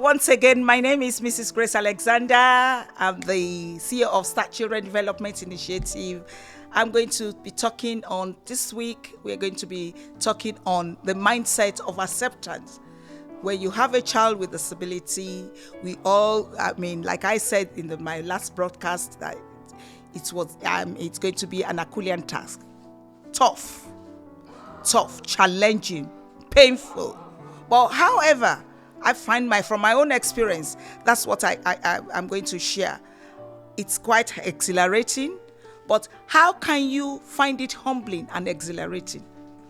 once again, my name is Mrs. Grace Alexander. I'm the CEO of Start Children Development Initiative. I'm going to be talking on, this week, we're going to be talking on the mindset of acceptance. When you have a child with disability, like I said in my last broadcast, that it's going to be an Herculean task. Tough, challenging, painful. But however, I find from my own experience, that's what I'm going to share. It's quite exhilarating, but how can you find it humbling and exhilarating?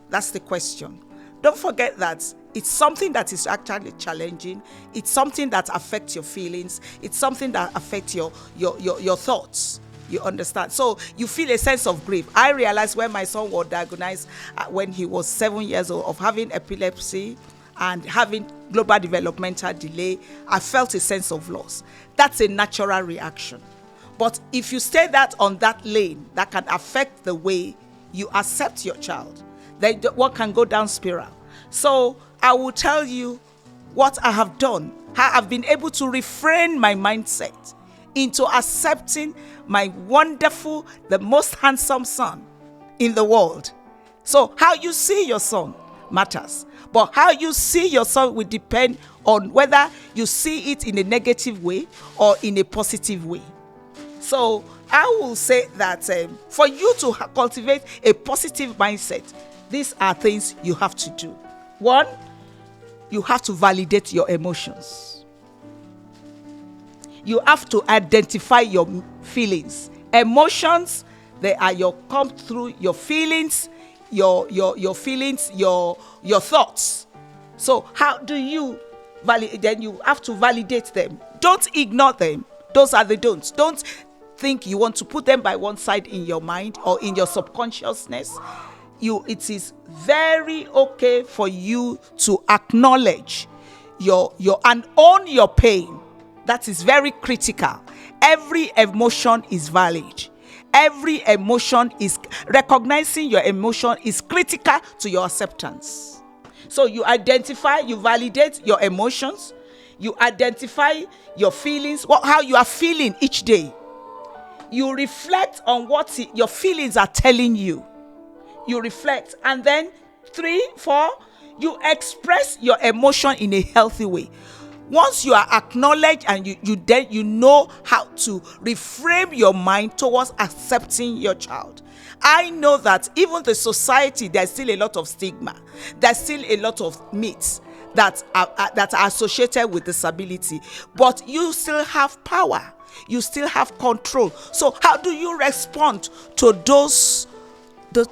That's the question. Don't forget that it's something that is actually challenging. It's something that affects your feelings. It's something that affects your thoughts. You understand? So you feel a sense of grief. I realized when my son was diagnosed when he was 7 years old of having epilepsy and having global developmental delay, I felt a sense of loss. That's a natural reaction. But if you stay on that lane, that can affect the way you accept your child, then one can go down spiral. So I will tell you what I have done, how I've been able to refrain my mindset into accepting my wonderful, the most handsome son in the world. So how you see your son matters. But how you see your son will depend on whether you see it in a negative way or in a positive way. So I will say that for you to cultivate a positive mindset, these are things you have to do. One, you have to validate your emotions. You have to identify your feelings. Emotions, they are come through your feelings, your feelings, your thoughts. So how do you validate? Then you have to validate them. Don't ignore them. Those are the don'ts. Don't think you want to put them by one side in your mind or in your subconsciousness. It is very okay for you to acknowledge and own your pain. That is very critical. Every emotion is valid. Every emotion is recognizing your emotion is critical to your acceptance. So you identify, you validate your emotions, you identify your feelings, how you are feeling each day. You reflect on what your feelings are telling you. You reflect, and then 3, 4, you express your emotion in a healthy way. Once you are acknowledged and you know how to reframe your mind towards accepting your child. I know that even the society, there's still a lot of stigma. There's still a lot of myths that are associated with disability. But you still have power. You still have control. So how do you respond to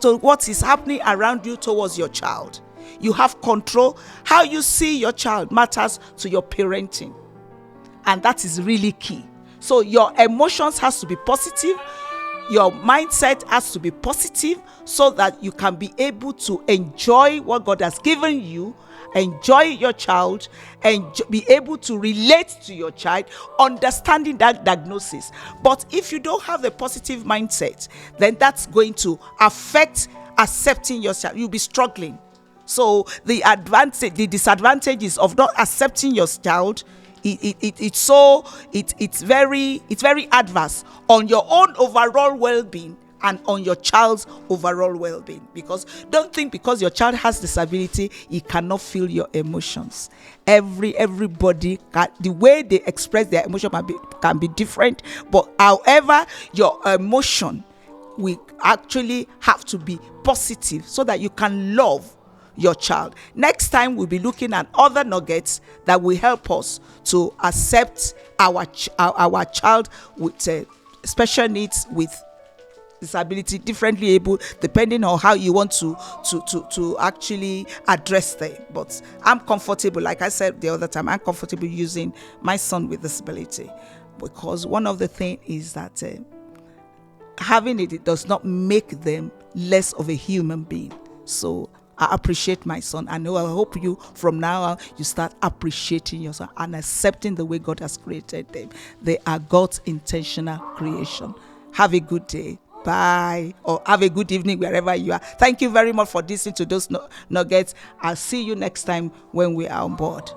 to what is happening around you towards your child? You have control. How you see your child matters to your parenting. And that is really key. So your emotions has to be positive. Your mindset has to be positive so that you can be able to enjoy what God has given you, enjoy your child, and be able to relate to your child, understanding that diagnosis. But if you don't have the positive mindset, then that's going to affect accepting your child. You'll be struggling. So the disadvantages of not accepting your child, it's very adverse on your own overall well-being and on your child's overall well-being. Because don't think because your child has disability, he cannot feel your emotions. Everybody the way they express their emotion can be different. But however, your emotion will actually have to be positive so that you can love your child. Next time we'll be looking at other nuggets that will help us to accept our child with special needs, with disability, differently able, depending on how you want to actually address them. But I'm comfortable, like I said the other time, I'm comfortable using my son with disability, because one of the things is that having it does not make them less of a human being. So I appreciate my son. I hope you from now on you start appreciating your son and accepting the way God has created them. They are God's intentional creation. Have a good day. Bye. Or have a good evening wherever you are. Thank you very much for listening to those nuggets. I'll see you next time when we are on board.